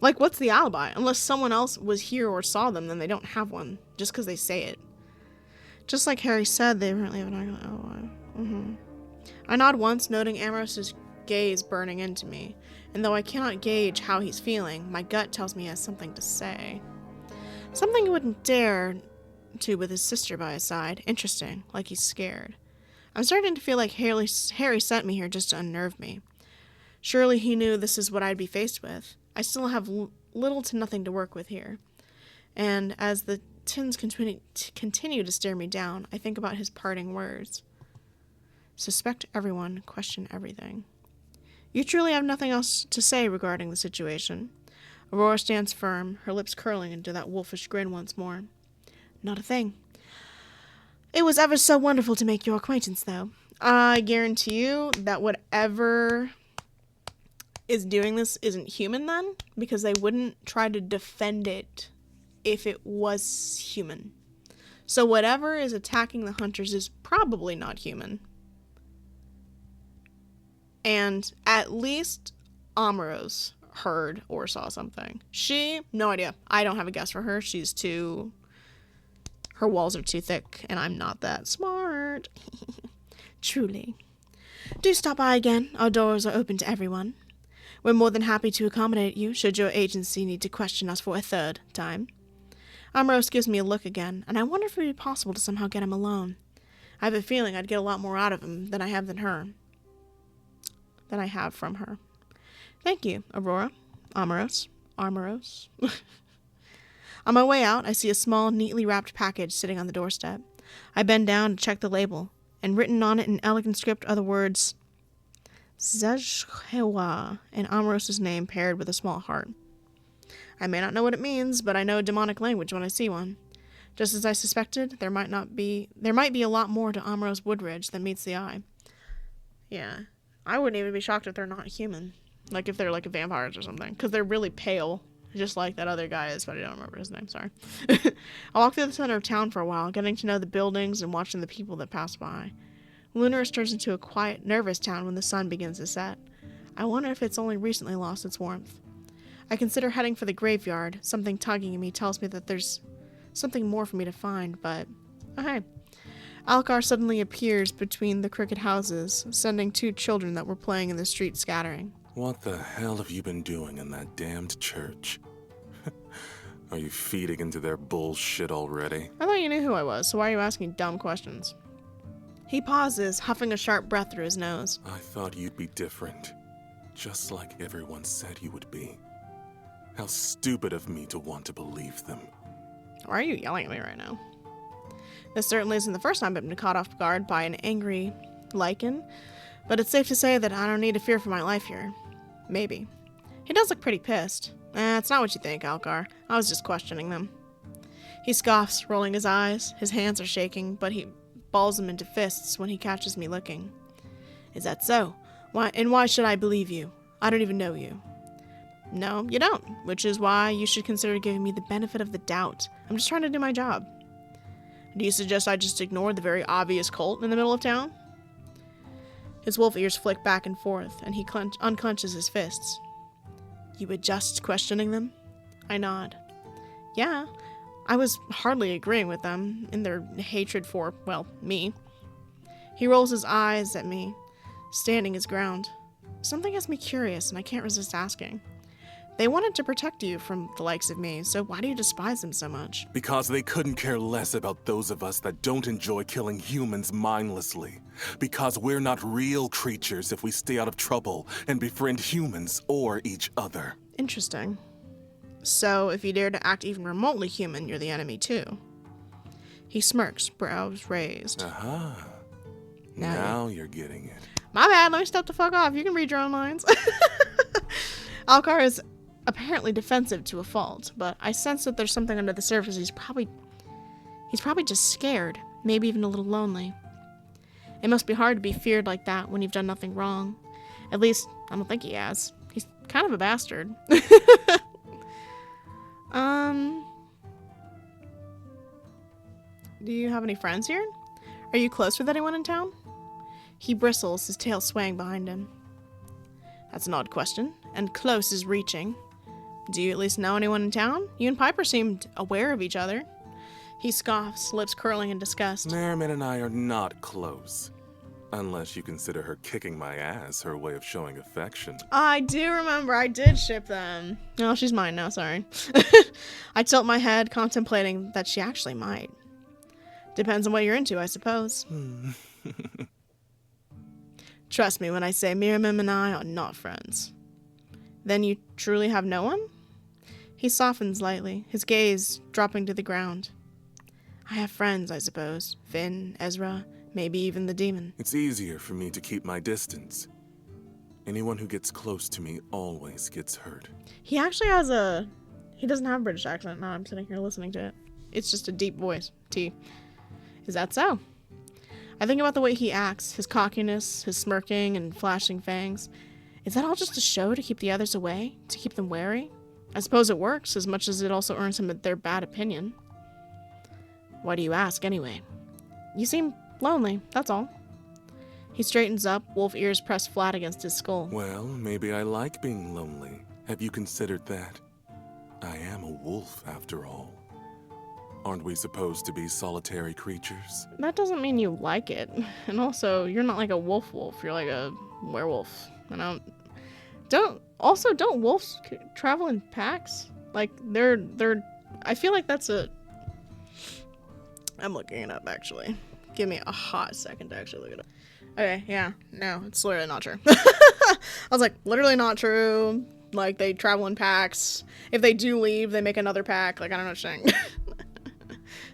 Like, what's the alibi? Unless someone else was here or saw them, then they don't have one, just because they say it. Just like Harry said, they apparently have an alibi. I nod once, noting Amoros' gaze burning into me, and though I cannot gauge how he's feeling, my gut tells me he has something to say. Something he wouldn't dare to with his sister by his side. Interesting, like he's scared. I'm starting to feel like Harry sent me here just to unnerve me. Surely he knew this is what I'd be faced with. I still have little to nothing to work with here. And as the tins continue to stare me down, I think about his parting words. Suspect everyone, question everything. You truly have nothing else to say regarding the situation. Aurora stands firm, her lips curling into that wolfish grin once more. Not a thing. It was ever so wonderful to make your acquaintance, though. I guarantee you that whatever is doing this isn't human then, because they wouldn't try to defend it if it was human. So whatever is attacking the hunters is probably not human. And at least Amoros heard or saw something. She, no idea. I don't have a guess for her. Her walls are too thick, and I'm not that smart. Truly. Do stop by again. Our doors are open to everyone. We're more than happy to accommodate you, should your agency need to question us for a third time. Amoros gives me a look again, and I wonder if it would be possible to somehow get him alone. I have a feeling I'd get a lot more out of him than I have from her. Thank you, Aurora. Amoros. On my way out, I see a small, neatly wrapped package sitting on the doorstep. I bend down to check the label, and written on it in elegant script are the words Zajhewa, and Amoros' name paired with a small heart. I may not know what it means, but I know demonic language when I see one. Just as I suspected, there might be a lot more to Amoros Woodridge than meets the eye. Yeah. I wouldn't even be shocked if they're not human. Like if they're like vampires or something. Because they're really pale. Just like that other guy is, but I don't remember his name, sorry. I walked through the center of town for a while, getting to know the buildings and watching the people that pass by. Lunaris turns into a quiet, nervous town when the sun begins to set. I wonder if it's only recently lost its warmth. I consider heading for the graveyard. Something tugging at me tells me that there's something more for me to find, but... Oh, hey. Alcar suddenly appears between the crooked houses, sending 2 children that were playing in the street scattering. What the hell have you been doing in that damned church? Are you feeding into their bullshit already? I thought you knew who I was, so why are you asking dumb questions? He pauses, huffing a sharp breath through his nose. I thought you'd be different. Just like everyone said you would be. How stupid of me to want to believe them. Why are you yelling at me right now? This certainly isn't the first time I've been caught off guard by an angry lichen, but it's safe to say that I don't need to fear for my life here. Maybe. He does look pretty pissed. It's not what you think, Alcar. I was just questioning them. He scoffs, rolling his eyes. His hands are shaking, but he balls them into fists when he catches me looking. Is that so? Why should I believe you? I don't even know you. No, you don't, which is why you should consider giving me the benefit of the doubt. I'm just trying to do my job. Do you suggest I just ignore the very obvious cult in the middle of town? His wolf ears flick back and forth, and he unclenches his fists. You adjust questioning them? I nod. Yeah, I was hardly agreeing with them in their hatred for, well, me. He rolls his eyes at me, standing his ground. Something has me curious, and I can't resist asking. They wanted to protect you from the likes of me, so why do you despise them so much? Because they couldn't care less about those of us that don't enjoy killing humans mindlessly. Because we're not real creatures if we stay out of trouble and befriend humans or each other. Interesting. So, if you dare to act even remotely human, you're the enemy too. He smirks, brows raised. Aha. Now you're getting it. My bad, let me step the fuck off. You can read your own lines. Alcar is apparently defensive to a fault, but I sense that there's something under the surface. He's probably just scared, maybe even a little lonely. It must be hard to be feared like that when you've done nothing wrong. At least, I don't think he has. He's kind of a bastard. Do you have any friends here? Are you close with anyone in town? He bristles, his tail swaying behind him. That's an odd question, and close is reaching. Do you at least know anyone in town? You and Piper seemed aware of each other. He scoffs, lips curling in disgust. Merriman and I are not close. Unless you consider her kicking my ass her way of showing affection. I do remember, I did ship them. Oh, she's mine now, sorry. I tilt my head, contemplating that she actually might. Depends on what you're into, I suppose. Trust me when I say Miriam and I are not friends. Then you truly have no one? He softens lightly, his gaze dropping to the ground. I have friends, I suppose. Finn, Ezra, maybe even the demon. It's easier for me to keep my distance. Anyone who gets close to me always gets hurt. He actually has he doesn't have a British accent now. I'm sitting here listening to it. It's just a deep voice. T. Is that so? I think about the way he acts, his cockiness, his smirking and flashing fangs. Is that all just a show to keep the others away? To keep them wary? I suppose it works, as much as it also earns him their bad opinion. Why do you ask, anyway? You seem lonely, that's all. He straightens up, wolf ears pressed flat against his skull. Well, maybe I like being lonely. Have you considered that? I am a wolf, after all. Aren't we supposed to be solitary creatures? That doesn't mean you like it. And also, you're not like a wolf, you're like a werewolf. And don't wolves travel in packs? Like, I feel like that's I'm looking it up, actually. Give me a hot second to actually look it up. Okay, yeah, no, it's literally not true. I was like, literally not true. Like, they travel in packs. If they do leave, they make another pack. Like, I don't know what you're saying.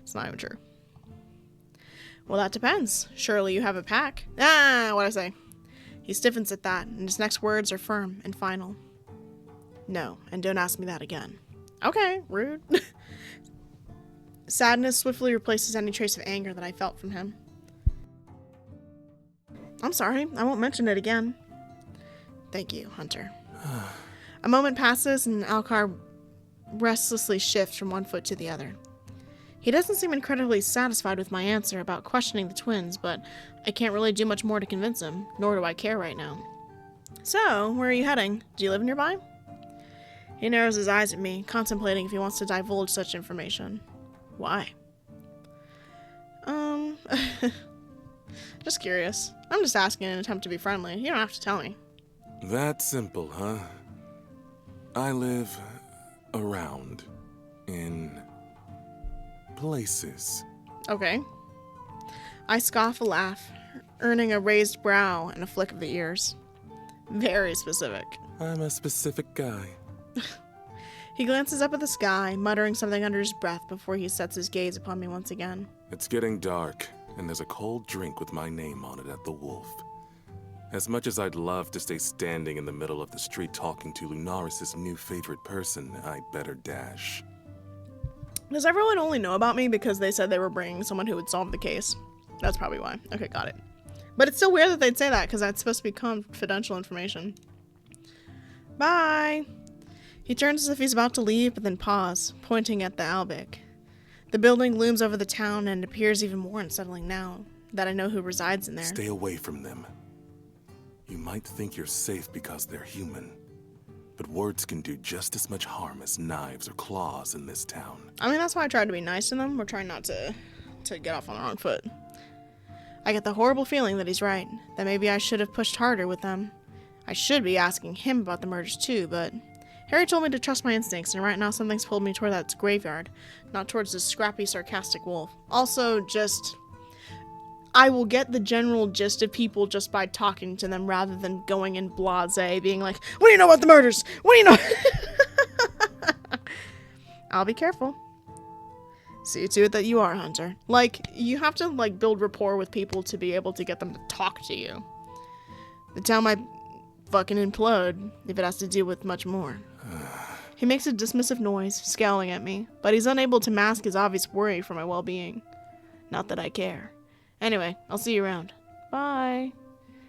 It's not even true. Well, that depends. Surely you have a pack. What'd I say? He stiffens at that, and his next words are firm and final. No, and don't ask me that again. Okay, rude. Sadness swiftly replaces any trace of anger that I felt from him. I'm sorry, I won't mention it again. Thank you, Hunter. A moment passes and Alcar restlessly shifts from one foot to the other. He doesn't seem incredibly satisfied with my answer about questioning the twins, but I can't really do much more to convince him, nor do I care right now. So, where are you heading? Do you live nearby? He narrows his eyes at me, contemplating if he wants to divulge such information. Why? Just curious. I'm just asking in an attempt to be friendly. You don't have to tell me. That simple, huh? I live around in places. Okay. I scoff a laugh, earning a raised brow and a flick of the ears. Very specific. I'm a specific guy. He glances up at the sky, muttering something under his breath before he sets his gaze upon me once again. It's getting dark, and there's a cold drink with my name on it at the Wolf. As much as I'd love to stay standing in the middle of the street talking to Lunaris' new favorite person, I better dash. Does everyone only know about me because they said they were bringing someone who would solve the case? That's probably why. Okay, got it. But it's still weird that they'd say that because that's supposed to be confidential information. Bye! He turns as if he's about to leave, but then pause, pointing at the Albic. The building looms over the town and appears even more unsettling now that I know who resides in there. Stay away from them. You might think you're safe because they're human, but words can do just as much harm as knives or claws in this town. I mean, that's why I tried to be nice to them. We're trying not to get off on the wrong foot. I get the horrible feeling that he's right, that maybe I should have pushed harder with them. I should be asking him about the murders too, but Harry told me to trust my instincts, and right now something's pulled me toward that graveyard, not towards this scrappy, sarcastic wolf. Also, I will get the general gist of people just by talking to them rather than going in blasé, being like, what do you know about the murders? What do you know? I'll be careful. See to it that you are, Hunter. Like, you have to, build rapport with people to be able to get them to talk to you. The town might fucking implode if it has to deal with much more. He makes a dismissive noise, scowling at me, but he's unable to mask his obvious worry for my well-being. Not that I care. Anyway, I'll see you around. Bye.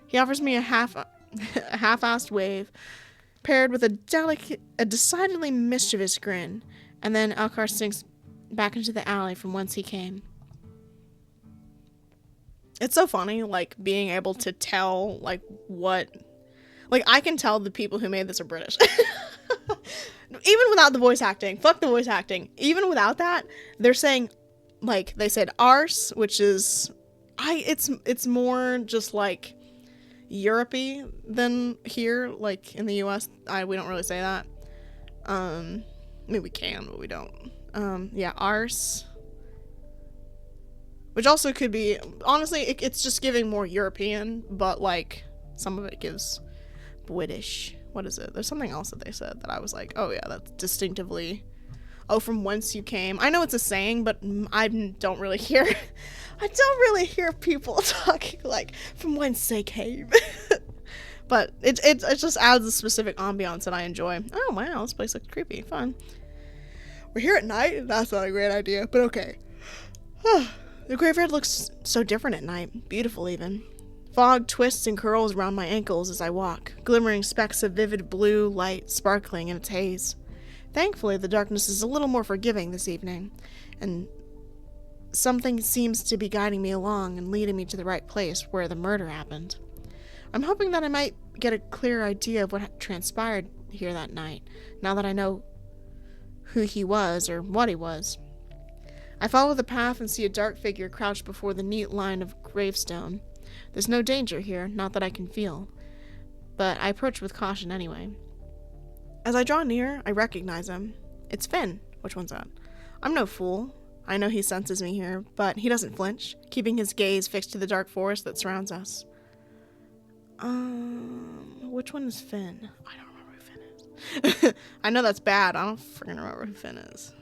He offers me a half-assed wave, paired with a decidedly mischievous grin, and then Alcar sinks back into the alley from whence he came. It's so funny, being able to tell, what... I can tell the people who made this are British. Even without the voice acting. Fuck the voice acting. Even without that, they're saying, they said arse, which is... It's more just, Europe-y than here, in the US. We don't really say that. I mean, we can, but we don't. Yeah, arse. Which also could be... Honestly, it's just giving more European, but, some of it gives... British. What is it? There's something else that they said that I was like, oh yeah, that's distinctively, from whence you came. I know it's a saying, but I don't really hear people talking from whence they came. But it just adds a specific ambiance that I enjoy. Oh wow, this place looks creepy. Fun. We're here at night? That's not a great idea, but okay. The graveyard looks so different at night. Beautiful even. Fog twists and curls around my ankles as I walk, glimmering specks of vivid blue light sparkling in its haze. Thankfully, the darkness is a little more forgiving this evening, and something seems to be guiding me along and leading me to the right place where the murder happened. I'm hoping that I might get a clear idea of what transpired here that night, now that I know who he was or what he was. I follow the path and see a dark figure crouched before the neat line of gravestone. There's no danger here, not that I can feel, but I approach with caution anyway. As I draw near, I recognize him. It's Finn. Which one's that? I'm no fool. I know he senses me here, but he doesn't flinch, keeping his gaze fixed to the dark forest that surrounds us. Which one is Finn? I don't remember who Finn is. I know that's bad. I don't freaking remember who Finn is.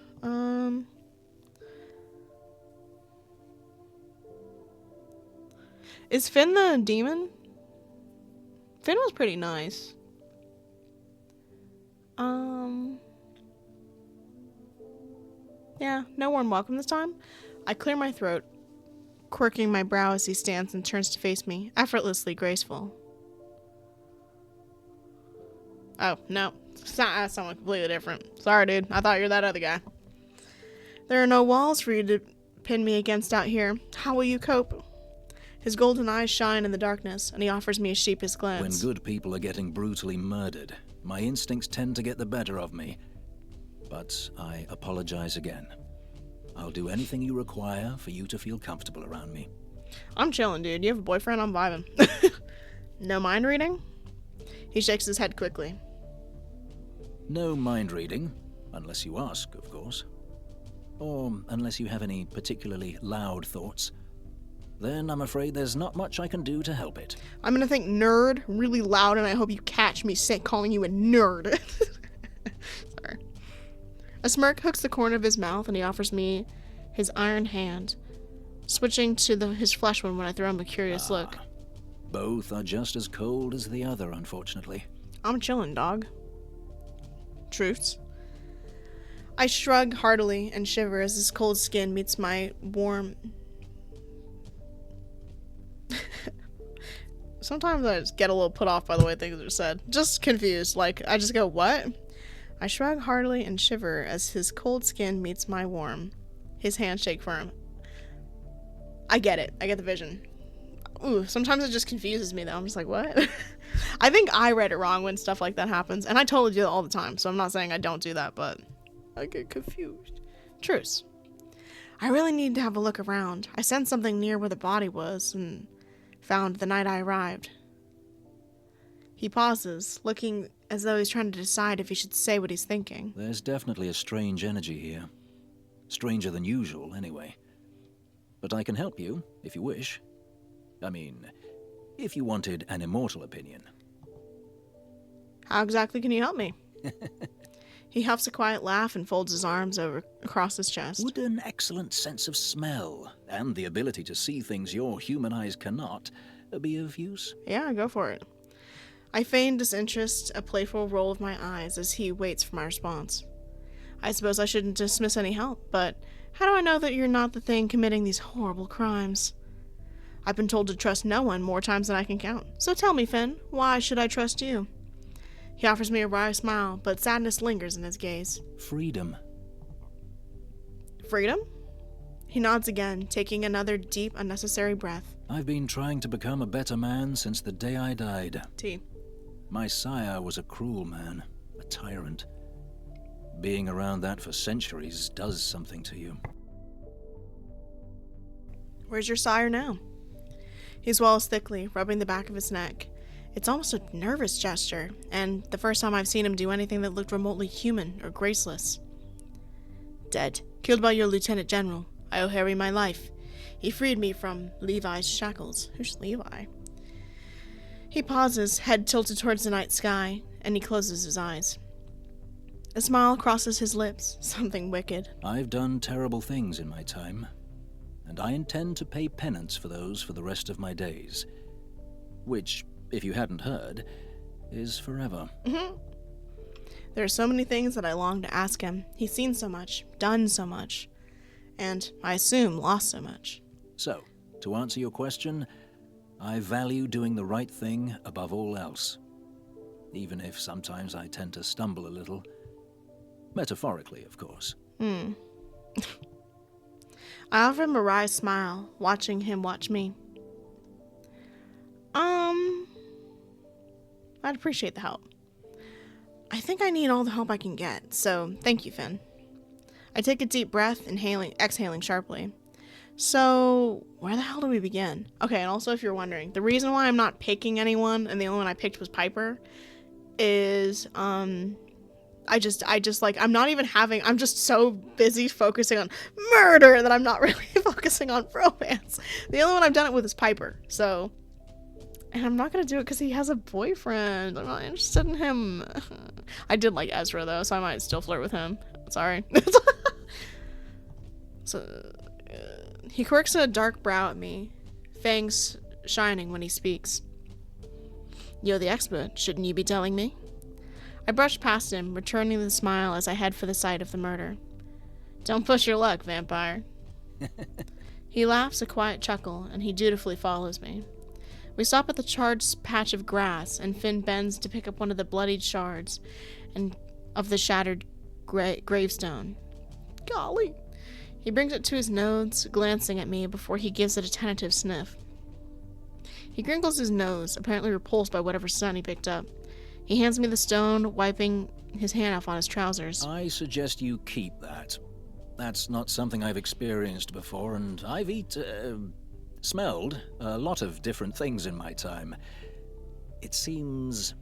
Is Finn the demon? Finn was pretty nice. Yeah, no warm welcome this time. I clear my throat, quirking my brow as he stands and turns to face me, effortlessly graceful. Oh, no. That's someone completely different. Sorry, dude. I thought you were that other guy. There are no walls for you to pin me against out here. How will you cope? His golden eyes shine in the darkness, and he offers me a sheepish When glance. good people are getting brutally murdered, my instincts tend to get the better of me. But I apologize again. I'll do anything you require for you to feel comfortable around me. I'm chilling, dude. You have a boyfriend? I'm vibing. No mind reading? He shakes his head quickly. No mind reading, unless you ask, of course. Or unless you have any particularly loud thoughts. Then I'm afraid there's not much I can do to help it. I'm gonna think nerd really loud, and I hope you catch me calling you a nerd. Sorry. A smirk hooks the corner of his mouth, and he offers me his iron hand, switching to his flesh one when I throw him a curious look. Both are just as cold as the other, unfortunately. I'm chillin', dog. Truths. I shrug heartily and shiver as his cold skin meets my warm... Sometimes I just get a little put off by the way things are said. Just confused. Like, I just go, what? I shrug heartily and shiver as his cold skin meets my warm. His hands shake firm. I get it. I get the vision. Ooh, sometimes it just confuses me, though. I'm just like, what? I think I read it wrong when stuff like that happens. And I totally do that all the time, so I'm not saying I don't do that, but I get confused. Truce. I really need to have a look around. I sensed something near where the body was and found the night I arrived. He pauses, looking as though he's trying to decide if he should say what he's thinking. There's definitely a strange energy here. Stranger than usual, anyway. But I can help you, if you wish. I mean, if you wanted an immortal opinion. How exactly can you help me? He huffs a quiet laugh and folds his arms across his chest. Would an excellent sense of smell, and the ability to see things your human eyes cannot, be of use? Yeah, go for it. I feign disinterest, a playful roll of my eyes as he waits for my response. I suppose I shouldn't dismiss any help, but how do I know that you're not the thing committing these horrible crimes? I've been told to trust no one more times than I can count. So tell me, Finn, why should I trust you? He offers me a wry smile, but sadness lingers in his gaze. Freedom. Freedom? He nods again, taking another deep, unnecessary breath. I've been trying to become a better man since the day I died. T. My sire was a cruel man, a tyrant. Being around that for centuries does something to you. Where's your sire now? He swallows thickly, rubbing the back of his neck. It's almost a nervous gesture, and the first time I've seen him do anything that looked remotely human or graceless. Dead. Killed by your Lieutenant General. I owe Harry my life. He freed me from Levi's shackles. Who's Levi? He pauses, head tilted towards the night sky, and he closes his eyes. A smile crosses his lips, something wicked. I've done terrible things in my time, and I intend to pay penance for those for the rest of my days. Which, if you hadn't heard, is forever. There are so many things that I long to ask him. He's seen so much, done so much, and, I assume, lost so much. So, to answer your question, I value doing the right thing above all else. Even if sometimes I tend to stumble a little. Metaphorically, of course. I offer him a wry smile, watching him watch me. I'd appreciate the help. I think I need all the help I can get, so thank you, Finn. I take a deep breath, exhaling sharply. So, where the hell do we begin? Okay, and also if you're wondering, the reason why I'm not picking anyone, and the only one I picked was Piper, is, I'm just so busy focusing on murder that I'm not really focusing on romance. The only one I've done it with is Piper, so... And I'm not gonna do it because he has a boyfriend. I'm not interested in him. I did like Ezra, though, so I might still flirt with him. Sorry. He quirks a dark brow at me, fangs shining when he speaks. You're the expert. Shouldn't you be telling me? I brush past him, returning the smile as I head for the site of the murder. Don't push your luck, vampire. He laughs a quiet chuckle, and he dutifully follows me. We stop at the charred patch of grass, and Finn bends to pick up one of the bloodied shards and of the shattered gravestone. Golly. He brings it to his nose, glancing at me before he gives it a tentative sniff. He crinkles his nose, apparently repulsed by whatever scent he picked up. He hands me the stone, wiping his hand off on his trousers. I suggest you keep that. That's not something I've experienced before, and I've smelled a lot of different things in my time. It seems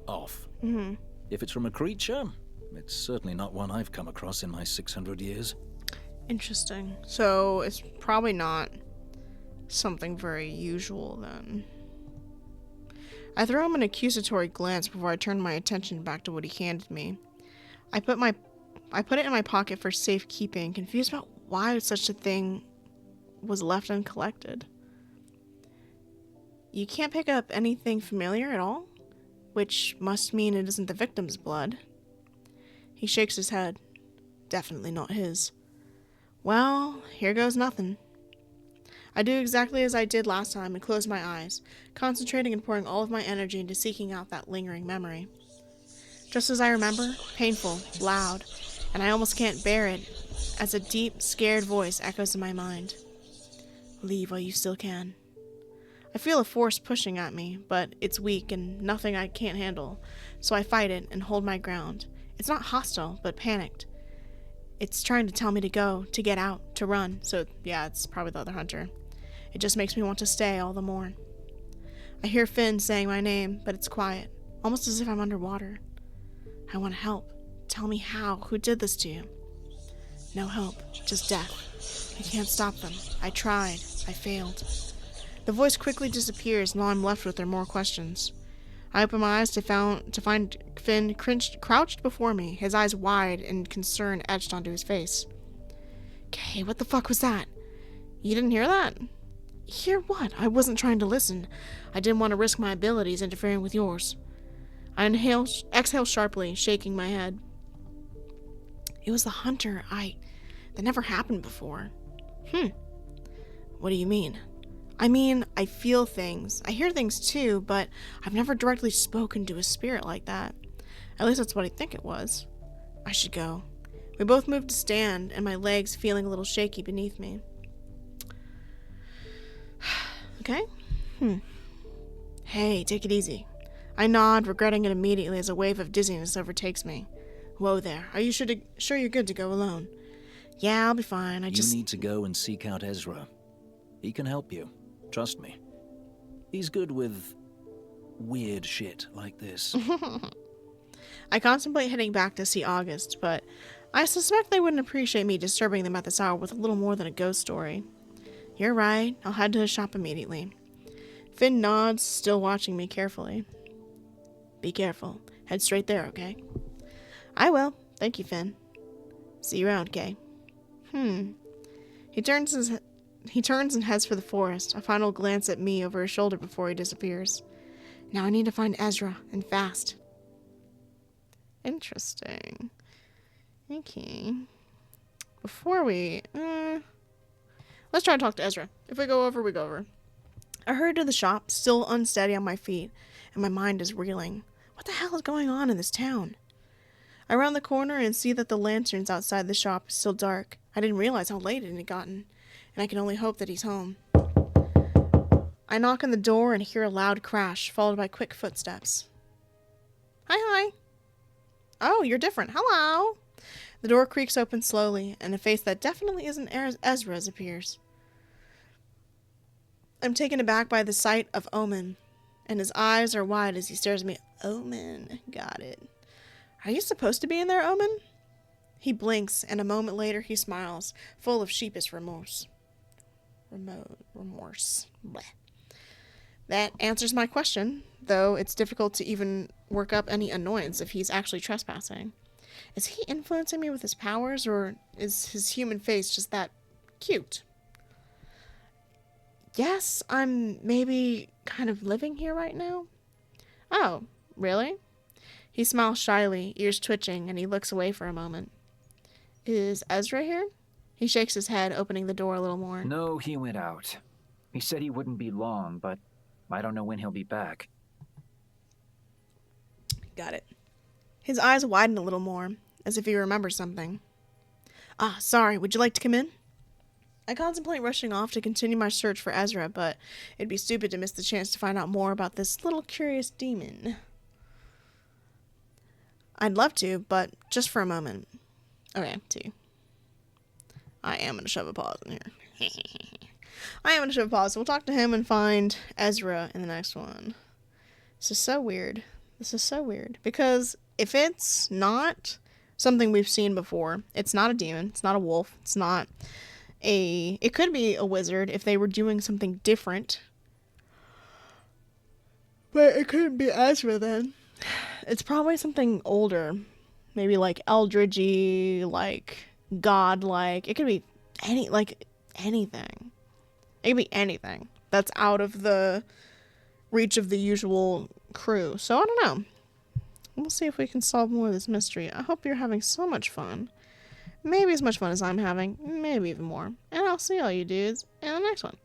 off. Mm-hmm. If it's from a creature, it's certainly not one I've come across in my 600 years. Interesting. So it's probably not something very usual then. I throw him an accusatory glance before I turn my attention back to what he handed me. I put it in my pocket for safekeeping, confused about why such a thing was left uncollected. You can't pick up anything familiar at all, which must mean it isn't the victim's blood. He shakes his head. Definitely not his. Well, here goes nothing. I do exactly as I did last time and close my eyes, concentrating and pouring all of my energy into seeking out that lingering memory. Just as I remember, painful, loud, and I almost can't bear it, as a deep, scared voice echoes in my mind. Leave while you still can. I feel a force pushing at me, but it's weak and nothing I can't handle, so I fight it and hold my ground. It's not hostile, but panicked. It's trying to tell me to go, to get out, to run, so yeah, it's probably the other hunter. It just makes me want to stay all the more. I hear Finn saying my name, but it's quiet, almost as if I'm underwater. I want to help. Tell me how. Who did this to you? No help, just death. I can't stop them. I tried. I failed. The voice quickly disappears, and while I'm left with more questions. I open my eyes to find Finn crouched before me, his eyes wide and concern etched onto his face. Okay, what the fuck was that? You didn't hear that? Hear what? I wasn't trying to listen. I didn't want to risk my abilities interfering with yours. I exhale sharply, shaking my head. It was the hunter. That never happened before. What do you mean? I mean, I feel things. I hear things too, but I've never directly spoken to a spirit like that. At least that's what I think it was. I should go. We both moved to stand, and my legs feeling a little shaky beneath me. Okay? Hey, take it easy. I nod, regretting it immediately as a wave of dizziness overtakes me. Whoa there. Are you sure you're good to go alone? Yeah, I'll be fine. You need to go and seek out Ezra. He can help you. Trust me. He's good with weird shit like this. I contemplate heading back to see August, but I suspect they wouldn't appreciate me disturbing them at this hour with a little more than a ghost story. You're right. I'll head to the shop immediately. Finn nods, still watching me carefully. Be careful. Head straight there, okay? I will. Thank you, Finn. See you around, Kay. He turns and heads for the forest, a final glance at me over his shoulder before he disappears. Now I need to find Ezra, and fast. Interesting. Okay. Before we... let's try to talk to Ezra. If we go over, we go over. I hurried to the shop, still unsteady on my feet, and my mind is reeling. What the hell is going on in this town? I round the corner and see that the lanterns outside the shop is still dark. I didn't realize how late it had gotten, and I can only hope that he's home. I knock on the door and hear a loud crash, followed by quick footsteps. Hi. Oh, you're different. Hello. The door creaks open slowly, and a face that definitely isn't Ezra's appears. I'm taken aback by the sight of Omen, and his eyes are wide as he stares at me. Omen. Got it. Are you supposed to be in there, Omen? He blinks, and a moment later he smiles, full of sheepish remorse. Remorse. Blech. That answers my question, though it's difficult to even work up any annoyance if he's actually trespassing. Is he influencing me with his powers, or is his human face just that cute? Yes, I'm maybe kind of living here right now. Oh, really? He smiles shyly, ears twitching, and he looks away for a moment. Is Ezra here? He shakes his head, opening the door a little more. No, he went out. He said he wouldn't be long, but I don't know when he'll be back. Got it. His eyes widened a little more, as if he remembered something. Ah, sorry, would you like to come in? I contemplate rushing off to continue my search for Ezra, but it'd be stupid to miss the chance to find out more about this little curious demon. I'd love to, but just for a moment. Okay, T. I am gonna shove a pause in here. I am gonna shove a pause, so we'll talk to him and find Ezra in the next one. This is so weird. This is so weird. Because if it's not something we've seen before, it's not a demon, it's not a wolf, it's not a... It could be a wizard if they were doing something different. But it couldn't be Ezra then. It's probably something older. Maybe like eldritchy, like godlike. It could be anything. It could be anything that's out of the reach of the usual crew. So I don't know. We'll see if we can solve more of this mystery. I hope you're having so much fun. Maybe as much fun as I'm having. Maybe even more. And I'll see all you dudes in the next one.